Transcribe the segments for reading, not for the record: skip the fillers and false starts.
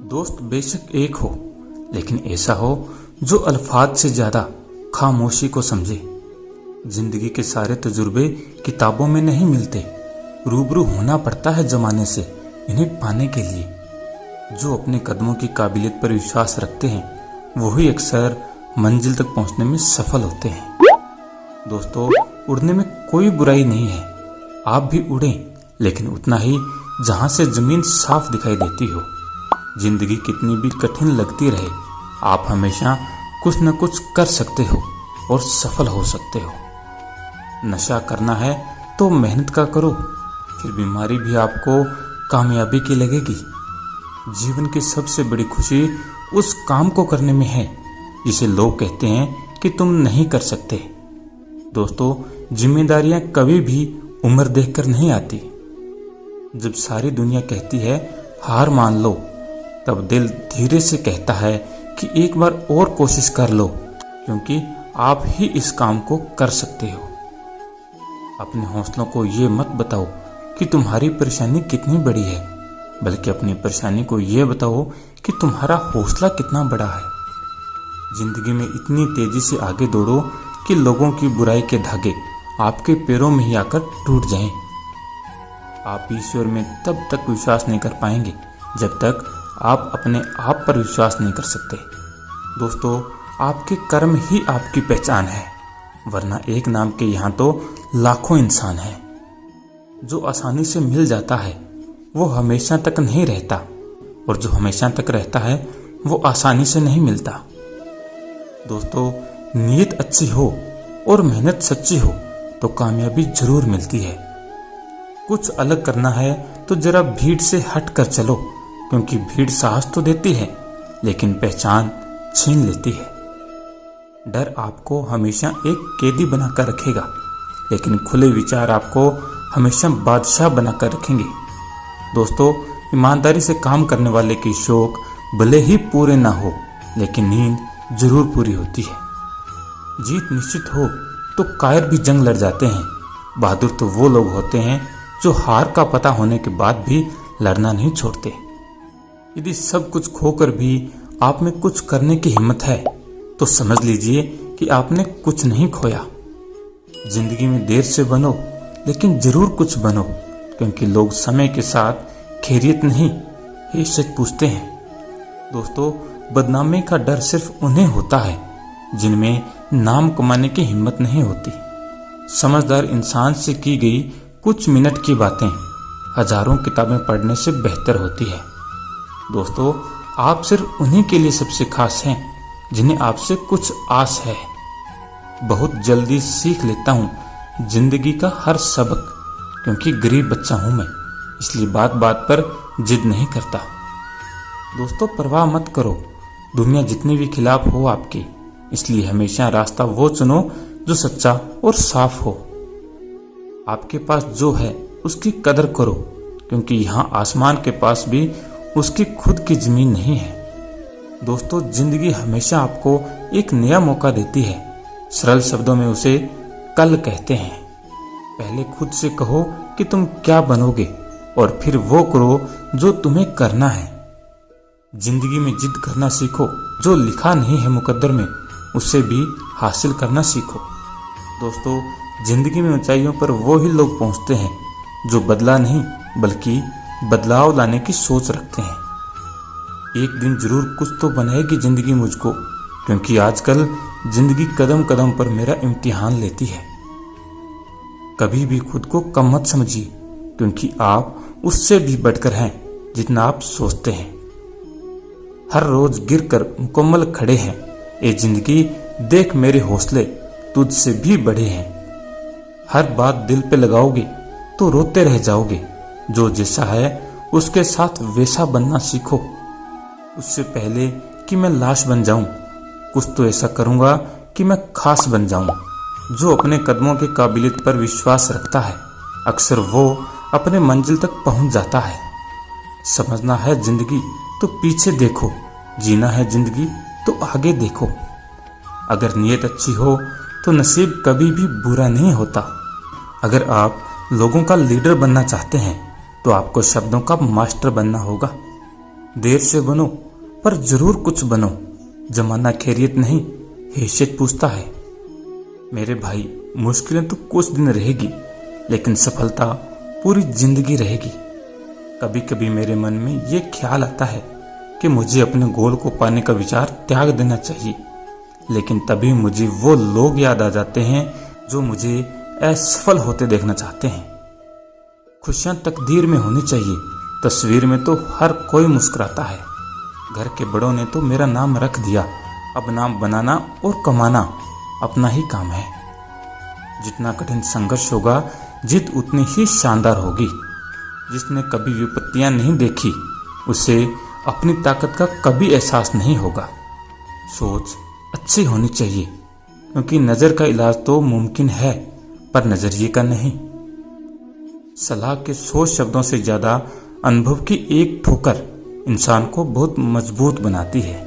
दोस्त बेशक एक हो, लेकिन ऐसा हो जो अल्फाज से ज्यादा खामोशी को समझे। जिंदगी के सारे तजुर्बे किताबों में नहीं मिलते, रूबरू होना पड़ता है जमाने से इन्हें पाने के लिए। जो अपने कदमों की काबिलियत पर विश्वास रखते हैं वही अक्सर मंजिल तक पहुंचने में सफल होते हैं। दोस्तों, उड़ने में कोई बुराई नहीं है, आप भी उड़ें, लेकिन उतना ही जहां से जमीन साफ दिखाई देती हो। जिंदगी कितनी भी कठिन लगती रहे, आप हमेशा कुछ न कुछ कर सकते हो और सफल हो सकते हो। नशा करना है तो मेहनत का करो, फिर बीमारी भी आपको कामयाबी की लगेगी। जीवन की सबसे बड़ी खुशी उस काम को करने में है जिसे लोग कहते हैं कि तुम नहीं कर सकते। दोस्तों, जिम्मेदारियां कभी भी उम्र देखकर नहीं आती। जब सारी दुनिया कहती है हार मान लो, तब दिल धीरे से कहता है कि एक बार और कोशिश कर लो, क्योंकि आप ही इस काम को कर सकते हो। अपने हौसलों को ये मत बताओ कि तुम्हारी परेशानी कितनी बड़ी है, बल्कि अपनी परेशानी को ये बताओ कि तुम्हारा हौसला कितना बड़ा है। जिंदगी में इतनी तेजी से आगे दौड़ो कि लोगों की बुराई के धागे आपके पैरों में ही आकर टूट जाएं। आप ईश्वर में तब तक विश्वास नहीं कर पाएंगे जब तक आप अपने आप पर विश्वास नहीं कर सकते। दोस्तों, आपके कर्म ही आपकी पहचान है, वरना एक नाम के यहाँ तो लाखों इंसान हैं। जो आसानी से मिल जाता है वो हमेशा तक नहीं रहता, और जो हमेशा तक रहता है वो आसानी से नहीं मिलता। दोस्तों, नीयत अच्छी हो और मेहनत सच्ची हो तो कामयाबी जरूर मिलती है। कुछ अलग करना है तो जरा भीड़ से हट कर चलो, क्योंकि भीड़ साहस तो देती है लेकिन पहचान छीन लेती है। डर आपको हमेशा एक कैदी बनाकर रखेगा, लेकिन खुले विचार आपको हमेशा बादशाह बनाकर रखेंगे। दोस्तों, ईमानदारी से काम करने वाले की शौक भले ही पूरे ना हो, लेकिन नींद जरूर पूरी होती है। जीत निश्चित हो तो कायर भी जंग लड़ जाते हैं। बहादुर तो वो लोग होते हैं जो हार का पता होने के बाद भी लड़ना नहीं छोड़ते। यदि सब कुछ खोकर भी आप में कुछ करने की हिम्मत है तो समझ लीजिए कि आपने कुछ नहीं खोया। जिंदगी में देर से बनो, लेकिन जरूर कुछ बनो, क्योंकि लोग समय के साथ खैरियत नहीं हैसियत पूछते हैं। दोस्तों, बदनामी का डर सिर्फ उन्हें होता है जिनमें नाम कमाने की हिम्मत नहीं होती। समझदार इंसान से की गई कुछ मिनट की बातें हजारों किताबें पढ़ने से बेहतर होती है। दोस्तों, आप सिर्फ उन्हीं के लिए सबसे खास हैं जिन्हें आपसे कुछ आस है। बहुत जल्दी सीख लेता हूँ जिंदगी का हर सबक, क्योंकि गरीब बच्चा हूँ मैं, इसलिए बात बात पर जिद नहीं करता। दोस्तों, परवाह मत करो, दुनिया जितनी भी खिलाफ हो आपकी, इसलिए हमेशा रास्ता वो चुनो जो सच्चा और साफ हो। आपके पास जो है उसकी कदर करो, क्योंकि यहाँ आसमान के पास भी उसकी खुद की जमीन नहीं है। दोस्तों, जिंदगी हमेशा आपको एक नया मौका देती है। सरल शब्दों में उसे कल कहते हैं। पहले खुद से कहो कि तुम क्या बनोगे, और फिर वो करो जो तुम्हें करना है। जिंदगी में जिद करना सीखो, जो लिखा नहीं है मुकद्दर में उससे भी हासिल करना सीखो। दोस्तों, जिंदगी में ऊंचाइयों पर वो ही लोग पहुंचते हैं जो बदला नहीं बल्कि बदलाव लाने की सोच रखते हैं। एक दिन जरूर कुछ तो बनाएगी जिंदगी मुझको, क्योंकि आजकल जिंदगी कदम कदम पर मेरा इम्तिहान लेती है। कभी भी खुद को कम मत समझिए, क्योंकि आप उससे भी बढ़कर हैं जितना आप सोचते हैं। हर रोज गिरकर मुकम्मल खड़े हैं। ए जिंदगी देख मेरे हौसले तुझसे भी बढ़े हैं। हर बात दिल पे लगाओगे तो रोते रह जाओगे। जो जैसा है उसके साथ वैसा बनना सीखो। उससे पहले कि मैं लाश बन जाऊं, कुछ तो ऐसा करूंगा कि मैं खास बन जाऊं। जो अपने कदमों की काबिलियत पर विश्वास रखता है अक्सर वो अपने मंजिल तक पहुंच जाता है। समझना है जिंदगी तो पीछे देखो, जीना है जिंदगी तो आगे देखो। अगर नीयत अच्छी हो तो नसीब कभी भी बुरा नहीं होता। अगर आप लोगों का लीडर बनना चाहते हैं तो आपको शब्दों का मास्टर बनना होगा। देर से बनो पर जरूर कुछ बनो। जमाना खैरियत नहीं, हैसियत पूछता है। मेरे भाई, मुश्किलें तो कुछ दिन रहेगी, लेकिन सफलता पूरी जिंदगी रहेगी। कभी कभी मेरे मन में ये ख्याल आता है कि मुझे अपने गोल को पाने का विचार त्याग देना चाहिए, लेकिन तभी मुझे वो लोग याद आ जाते हैं जो मुझे असफल होते देखना चाहते हैं। खुशियां तकदीर में होनी चाहिए, तस्वीर में तो हर कोई मुस्कुराता है। घर के बड़ों ने तो मेरा नाम रख दिया, अब नाम बनाना और कमाना अपना ही काम है। जितना कठिन संघर्ष होगा, जीत उतनी ही शानदार होगी। जिसने कभी विपत्तियां नहीं देखी, उसे अपनी ताकत का कभी एहसास नहीं होगा। सोच अच्छी होनी चाहिए, क्योंकि नजर का इलाज तो मुमकिन है, पर नजरिए का नहीं। सलाह के 100 शब्दों से ज्यादा अनुभव की एक ठोकर इंसान को बहुत मजबूत बनाती है।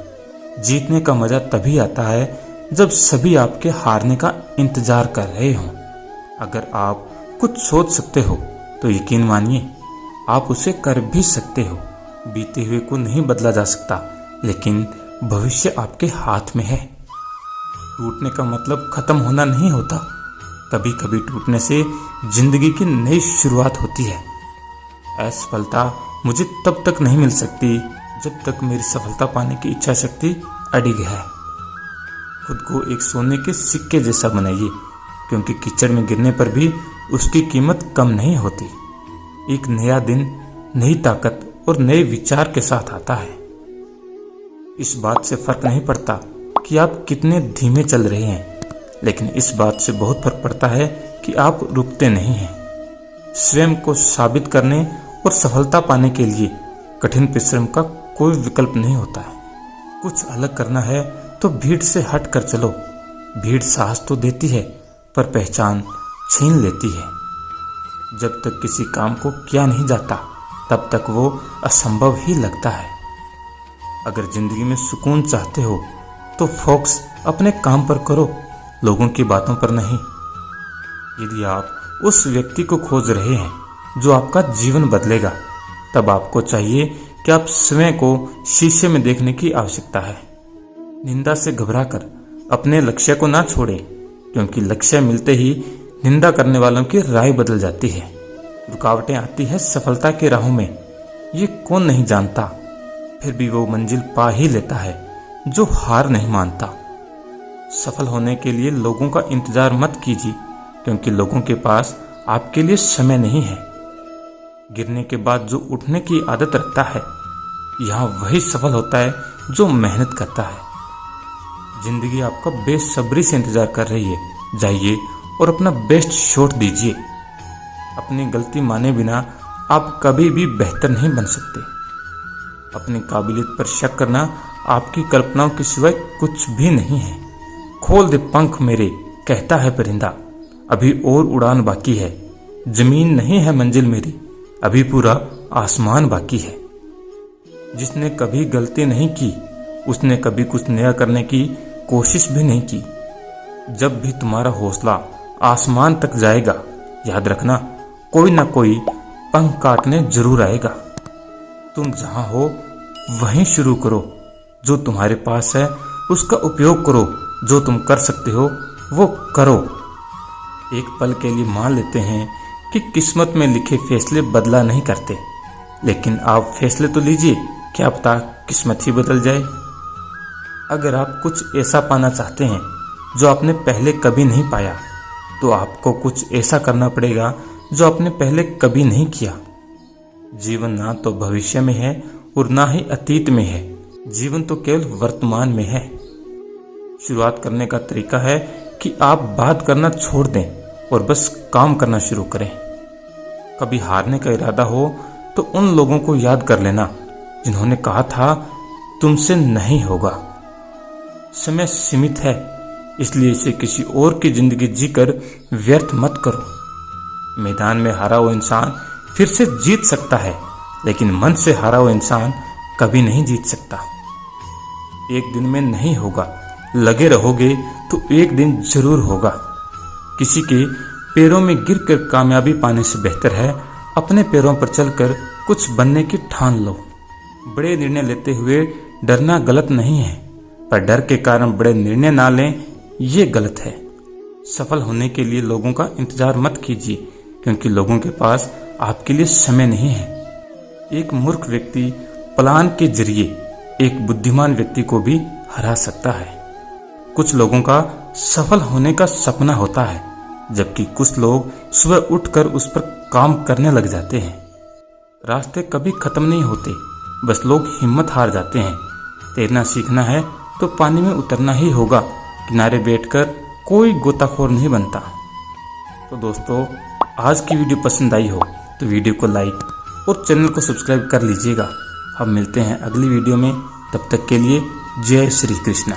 जीतने का मजा तभी आता है जब सभी आपके हारने का इंतजार कर रहे हों। अगर आप कुछ सोच सकते हो तो यकीन मानिए आप उसे कर भी सकते हो। बीते हुए को नहीं बदला जा सकता, लेकिन भविष्य आपके हाथ में है। टूटने का मतलब खत्म होना नहीं होता। कभी कभी टूटने से जिंदगी की नई शुरुआत होती है। असफलता मुझे तब तक नहीं मिल सकती जब तक मेरी सफलता पाने की इच्छा शक्ति अडिग है। खुद को एक सोने के सिक्के जैसा बनाइए, क्योंकि कीचड़ में गिरने पर भी उसकी कीमत कम नहीं होती। एक नया दिन नई ताकत और नए विचार के साथ आता है। इस बात से फर्क नहीं पड़ता कि आप कितने धीमे चल रहे हैं, लेकिन इस बात से बहुत फर्क पड़ता है कि आप रुकते नहीं हैं। स्वयं को साबित करने और सफलता पाने के लिए कठिन परिश्रम का कोई विकल्प नहीं होता है। कुछ अलग करना है तो भीड़ से हट कर चलो। भीड़ साहस तो देती है, पर पहचान छीन लेती है। जब तक किसी काम को किया नहीं जाता, तब तक वो असंभव ही लगता है। अगर जिंदगी में सुकून चाहते हो तो फोकस अपने काम पर करो, लोगों की बातों पर नहीं। यदि आप उस व्यक्ति को खोज रहे हैं जो आपका जीवन बदलेगा, तब आपको चाहिए कि आप स्वयं को शीशे में देखने की आवश्यकता है। निंदा से घबराकर अपने लक्ष्य को ना छोड़ें, क्योंकि लक्ष्य मिलते ही निंदा करने वालों की राय बदल जाती है। रुकावटें आती है सफलता की राहों में, ये कौन नहीं जानता। फिर भी वो मंजिल पा ही लेता है जो हार नहीं मानता। सफल होने के लिए लोगों का इंतजार मत कीजिए, क्योंकि लोगों के पास आपके लिए समय नहीं है। गिरने के बाद जो उठने की आदत रखता है, यहाँ वही सफल होता है जो मेहनत करता है। जिंदगी आपका बेसब्री से इंतजार कर रही है। जाइए और अपना बेस्ट शॉट दीजिए। अपनी गलती माने बिना आप कभी भी बेहतर नहीं बन सकते। अपनी काबिलियत पर शक करना आपकी कल्पनाओं के सिवाय कुछ भी नहीं है। खोल दे पंख मेरे, कहता है परिंदा, अभी और उड़ान बाकी है। जमीन नहीं है मंजिल मेरी, अभी पूरा आसमान बाकी है। जिसने कभी गलती नहीं की, उसने कभी कुछ नया करने की कोशिश भी नहीं की। जब भी तुम्हारा हौसला आसमान तक जाएगा, याद रखना कोई ना कोई पंख काटने जरूर आएगा। तुम जहां हो वहीं शुरू करो। जो तुम्हारे पास है उसका उपयोग करो। जो तुम कर सकते हो वो करो। एक पल के लिए मान लेते हैं कि किस्मत में लिखे फैसले बदला नहीं करते, लेकिन आप फैसले तो लीजिए, क्या पता किस्मत ही बदल जाए। अगर आप कुछ ऐसा पाना चाहते हैं जो आपने पहले कभी नहीं पाया, तो आपको कुछ ऐसा करना पड़ेगा जो आपने पहले कभी नहीं किया। जीवन ना तो भविष्य में है और ना ही अतीत में है। जीवन तो केवल वर्तमान में है। शुरुआत करने का तरीका है कि आप बात करना छोड़ दें और बस काम करना शुरू करें। कभी हारने का इरादा हो तो उन लोगों को याद कर लेना जिन्होंने कहा था तुमसे नहीं होगा। समय सीमित है, इसलिए इसे किसी और की जिंदगी जीकर व्यर्थ मत करो। मैदान में हारा हुआ इंसान फिर से जीत सकता है, लेकिन मन से हारा हुआ इंसान कभी नहीं जीत सकता। एक दिन में नहीं होगा, लगे रहोगे तो एक दिन जरूर होगा। किसी के पैरों में गिरकर कामयाबी पाने से बेहतर है अपने पैरों पर चलकर कुछ बनने की ठान लो। बड़े निर्णय लेते हुए डरना गलत नहीं है, पर डर के कारण बड़े निर्णय ना लें ये गलत है। सफल होने के लिए लोगों का इंतजार मत कीजिए, क्योंकि लोगों के पास आपके लिए समय नहीं है। एक मूर्ख व्यक्ति प्लान के जरिए एक बुद्धिमान व्यक्ति को भी हरा सकता है। कुछ लोगों का सफल होने का सपना होता है, जबकि कुछ लोग सुबह उठकर उस पर काम करने लग जाते हैं। रास्ते कभी खत्म नहीं होते, बस लोग हिम्मत हार जाते हैं। तैरना सीखना है तो पानी में उतरना ही होगा, किनारे बैठकर कोई गोताखोर नहीं बनता। तो दोस्तों, आज की वीडियो पसंद आई हो तो वीडियो को लाइक और चैनल को सब्सक्राइब कर लीजिएगा। हम मिलते हैं अगली वीडियो में, तब तक के लिए जय श्री कृष्णा।